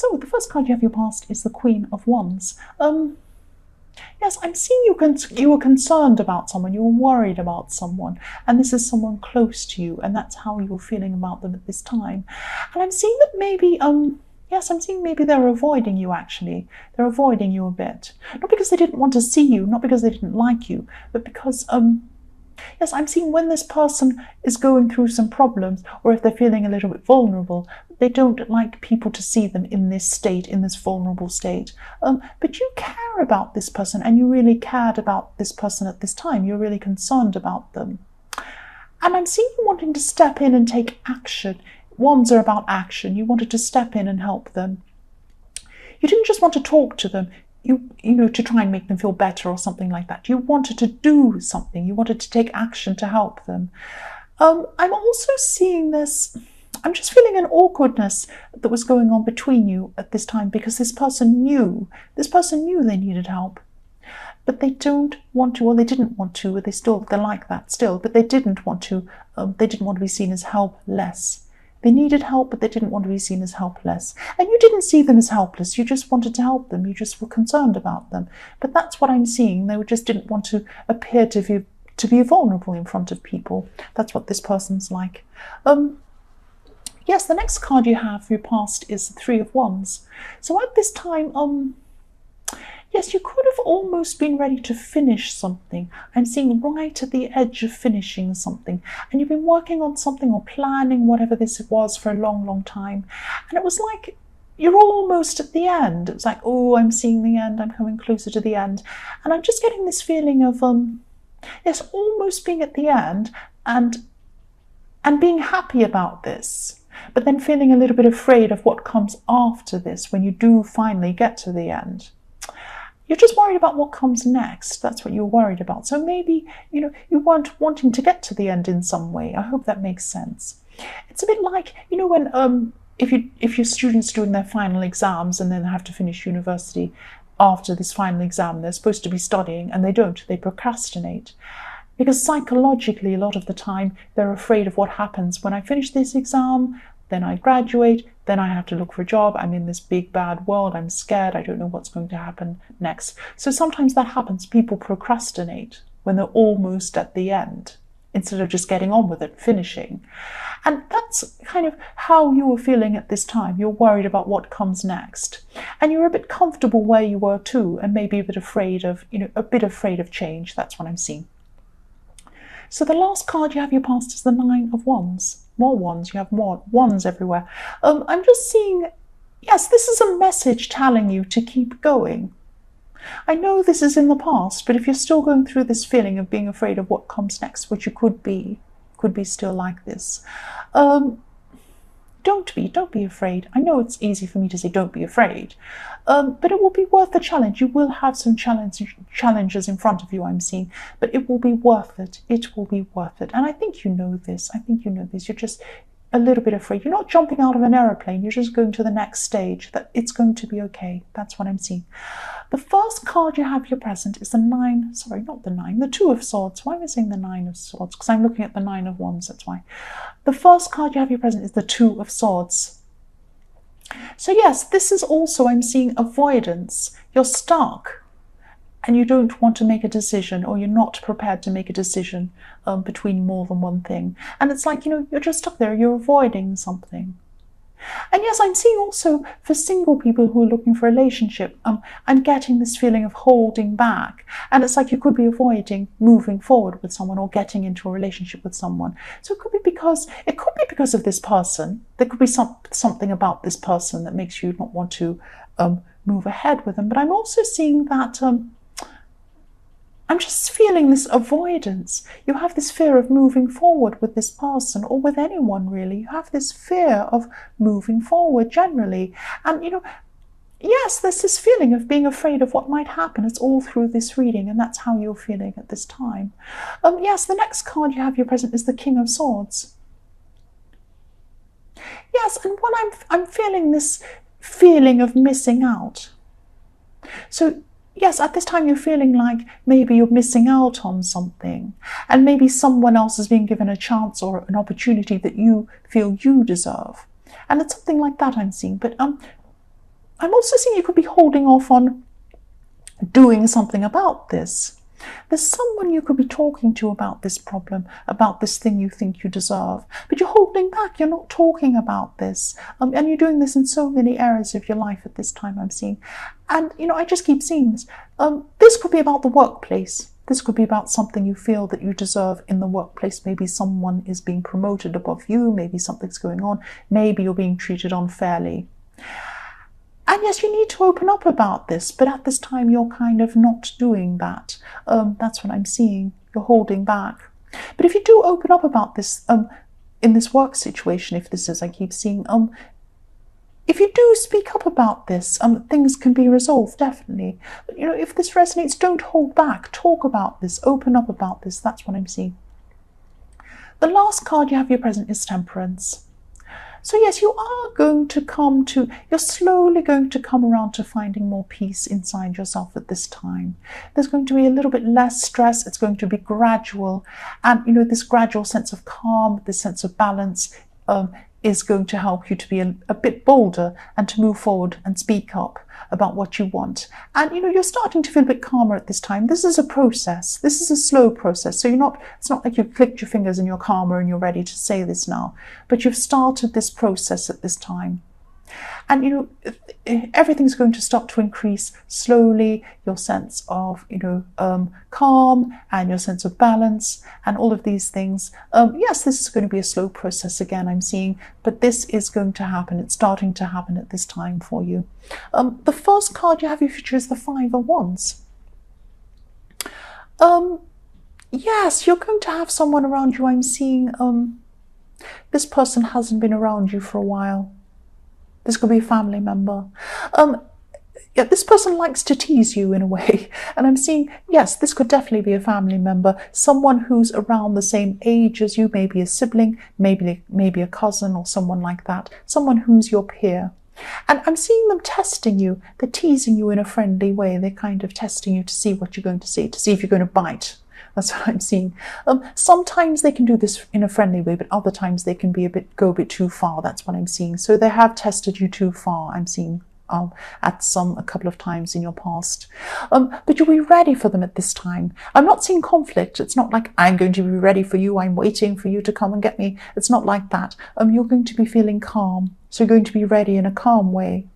So the first card you have your past is the Queen of Wands. Yes, I'm seeing you were concerned about someone, you were worried about someone, and this is someone close to you, and that's how you're feeling about them at this time. And I'm seeing that maybe, yes, I'm seeing maybe they're avoiding you actually. They're avoiding you a bit. Not because they didn't want to see you, not because they didn't like you, but because, yes, I'm seeing when this person is going through some problems, or if they're feeling a little bit vulnerable, they don't like people to see them in this state, in this vulnerable state. But you care about this person, and you really cared about this person at this time. You're really concerned about them. And I'm seeing you wanting to step in and take action. Wands are about action. You wanted to step in and help them. You didn't just want to talk to them, you know, to try and make them feel better or something like that. You wanted to do something. You wanted to take action to help them. I'm also seeing this, I'm just feeling an awkwardness that was going on between you at this time, because this person knew they needed help. But they don't want to, or they didn't want to, or they're like that still, but they didn't want to be seen as helpless. They needed help, but they didn't want to be seen as helpless. And you didn't see them as helpless. You just wanted to help them. You just were concerned about them. But that's what I'm seeing. They just didn't want to appear to be vulnerable in front of people. That's what this person's like. Yes, the next card you have for your past is the Three of Wands. So at this time, yes, you could have almost been ready to finish something. I'm seeing right at the edge of finishing something. And you've been working on something or planning whatever this was for a long, long time. And it was like you're almost at the end. It's like, oh, I'm seeing the end. I'm coming closer to the end. And I'm just getting this feeling of, yes, almost being at the end and being happy about this. But then feeling a little bit afraid of what comes after this when you do finally get to the end. You're just worried about what comes next. That's what you're worried about. So maybe, you know, you weren't wanting to get to the end in some way. I hope that makes sense. It's a bit like, you know, when if your students doing their final exams and then have to finish university after this final exam, they're supposed to be studying and they don't. They procrastinate. Because psychologically, a lot of the time, they're afraid of what happens when I finish this exam, then I graduate, then I have to look for a job. I'm in this big bad world. I'm scared. I don't know what's going to happen next. So sometimes that happens. People procrastinate when they're almost at the end instead of just getting on with it, finishing. And that's kind of how you were feeling at this time. You're worried about what comes next. And you're a bit comfortable where you were too, and maybe a bit afraid of, you know, a bit afraid of change. That's what I'm seeing. So the last card you have your past is the Nine of Wands. More wands, you have more wands everywhere. I'm just seeing, yes, this is a message telling you to keep going. I know this is in the past, but if you're still going through this feeling of being afraid of what comes next, which you could be still like this, don't be afraid. I know it's easy for me to say don't be afraid, but it will be worth the challenge. You will have some challenges in front of you, I'm seeing, but it will be worth it. It will be worth it. And I think you know this. You're just a little bit afraid. You're not jumping out of an aeroplane. You're just going to the next stage. That it's going to be okay. That's what I'm seeing. The first card you have here present is the Two of Swords. Why am I saying the Nine of Swords? Because I'm looking at the Nine of Wands, that's why. The first card you have here present is the Two of Swords. So yes, this is also, I'm seeing avoidance. You're stuck and you don't want to make a decision, or you're not prepared to make a decision between more than one thing. And it's like, you know, you're just stuck there, you're avoiding something. And yes, I'm seeing also for single people who are looking for a relationship, I'm getting this feeling of holding back. And it's like you could be avoiding moving forward with someone or getting into a relationship with someone. So it could be because of this person. There could be something about this person that makes you not want to move ahead with them. But I'm also seeing that I'm just feeling this avoidance. You have this fear of moving forward with this person, or with anyone really. You have this fear of moving forward generally. And, you know, yes, there's this feeling of being afraid of what might happen. It's all through this reading, and that's how you're feeling at this time. Yes, the next card you have here present is the King of Swords. Yes, and when I'm feeling this feeling of missing out. So yes, at this time you're feeling like maybe you're missing out on something, and maybe someone else is being given a chance or an opportunity that you feel you deserve. And it's something like that I'm seeing. But I'm also seeing you could be holding off on doing something about this. There's someone you could be talking to about this problem, about this thing you think you deserve, but you're holding back, you're not talking about this. And you're doing this in so many areas of your life at this time, I'm seeing. And, I just keep seeing this. This could be about the workplace. This could be about something you feel that you deserve in the workplace. Maybe someone is being promoted above you, maybe something's going on, maybe you're being treated unfairly. And yes, you need to open up about this, but at this time you're kind of not doing that. That's what I'm seeing. You're holding back. But if you do open up about this in this work situation, if this is, I keep seeing, if you do speak up about this, things can be resolved, definitely. But, if this resonates, don't hold back. Talk about this. Open up about this. That's what I'm seeing. The last card you have your present is Temperance. So yes, you're slowly going to come around to finding more peace inside yourself at this time. There's going to be a little bit less stress. It's going to be gradual. And, this gradual sense of calm, this sense of balance is going to help you to be a bit bolder and to move forward and speak up about what you want. And, you're starting to feel a bit calmer at this time. This is a process. This is a slow process. So it's not like you've clicked your fingers and you're calmer and you're ready to say this now, but you've started this process at this time. And, everything's going to start to increase slowly, your sense of, calm and your sense of balance and all of these things. Yes, this is going to be a slow process again, I'm seeing, but this is going to happen. It's starting to happen at this time for you. The first card you have in your future is the Five of Wands. Yes, you're going to have someone around you. I'm seeing this person hasn't been around you for a while. This could be a family member. Yeah, this person likes to tease you in a way. And I'm seeing, yes, this could definitely be a family member, someone who's around the same age as you, maybe a sibling, maybe a cousin or someone like that, someone who's your peer. And I'm seeing them testing you. They're teasing you in a friendly way. They're kind of testing you to see what you're going to say, to see if you're going to bite. That's what I'm seeing. Sometimes they can do this in a friendly way, but other times they can go a bit too far. That's what I'm seeing. So they have tested you too far, I'm seeing, a couple of times in your past. But you'll be ready for them at this time. I'm not seeing conflict. It's not like I'm going to be ready for you. I'm waiting for you to come and get me. It's not like that. You're going to be feeling calm. So you're going to be ready in a calm way.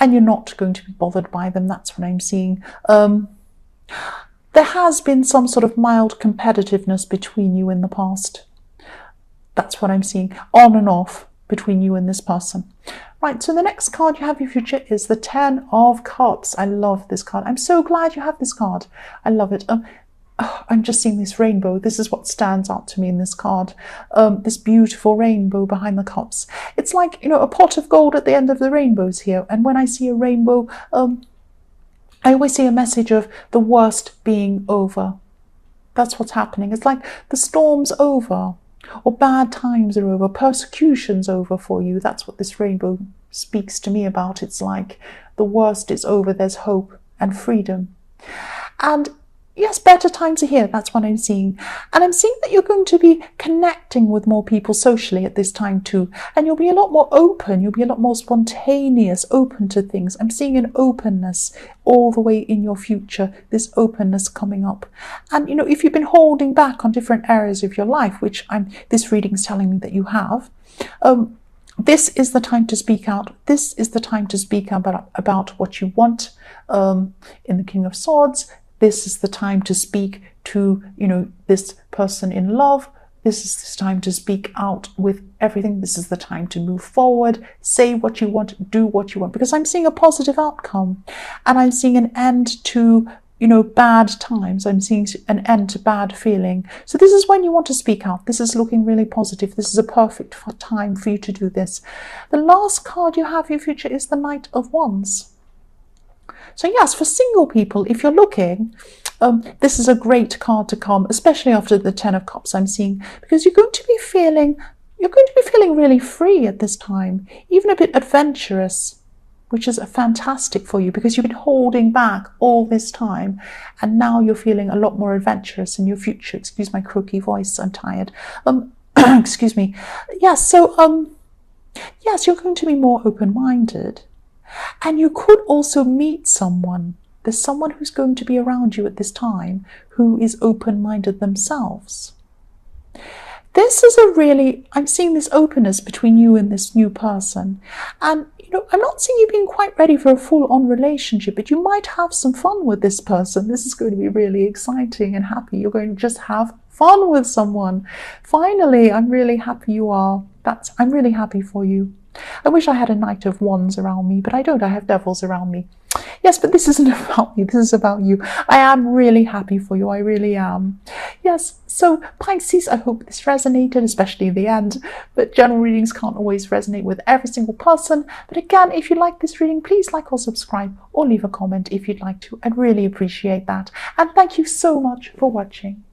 And you're not going to be bothered by them. That's what I'm seeing. There has been some sort of mild competitiveness between you in the past. That's what I'm seeing, on and off between you and this person. Right, so the next card you have in your future is the Ten of Cups. I love this card. I'm so glad you have this card. I love it. I'm just seeing this rainbow. This is what stands out to me in this card. This beautiful rainbow behind the cups. It's like, a pot of gold at the end of the rainbows here. And when I see a rainbow, I always see a message of the worst being over. That's what's happening. It's like the storm's over, or bad times are over, persecution's over for you. That's what this rainbow speaks to me about. It's like the worst is over, there's hope and freedom. And yes, better times are here. That's what I'm seeing. And I'm seeing that you're going to be connecting with more people socially at this time too. And you'll be a lot more open. You'll be a lot more spontaneous, open to things. I'm seeing an openness all the way in your future, this openness coming up. And, if you've been holding back on different areas of your life, which this reading's telling me that you have, this is the time to speak out. This is the time to speak about what you want. In the King of Swords, this is the time to speak to, this person in love. This is the time to speak out with everything. This is the time to move forward, say what you want, do what you want, because I'm seeing a positive outcome and I'm seeing an end to, bad times. I'm seeing an end to bad feeling. So this is when you want to speak out. This is looking really positive. This is a perfect time for you to do this. The last card you have in your future is the Knight of Wands. So yes, for single people, if you're looking, this is a great card to come, especially after the Ten of Cups I'm seeing, because you're going to be feeling really free at this time, even a bit adventurous, which is fantastic for you because you've been holding back all this time, and now you're feeling a lot more adventurous in your future. Excuse my croaky voice, I'm tired. Excuse me. Yes, so yes, you're going to be more open-minded. And you could also meet someone. There's someone who's going to be around you at this time who is open-minded themselves. This is I'm seeing this openness between you and this new person. And, I'm not seeing you being quite ready for a full-on relationship, but you might have some fun with this person. This is going to be really exciting and happy. You're going to just have fun with someone. Finally, I'm really happy you are. I'm really happy for you. I wish I had a Knight of Wands around me, but I don't. I have devils around me. Yes, but this isn't about me. This is about you. I am really happy for you. I really am. Yes, so Pisces, I hope this resonated, especially in the end. But general readings can't always resonate with every single person. But again, if you like this reading, please like or subscribe or leave a comment if you'd like to. I'd really appreciate that. And thank you so much for watching.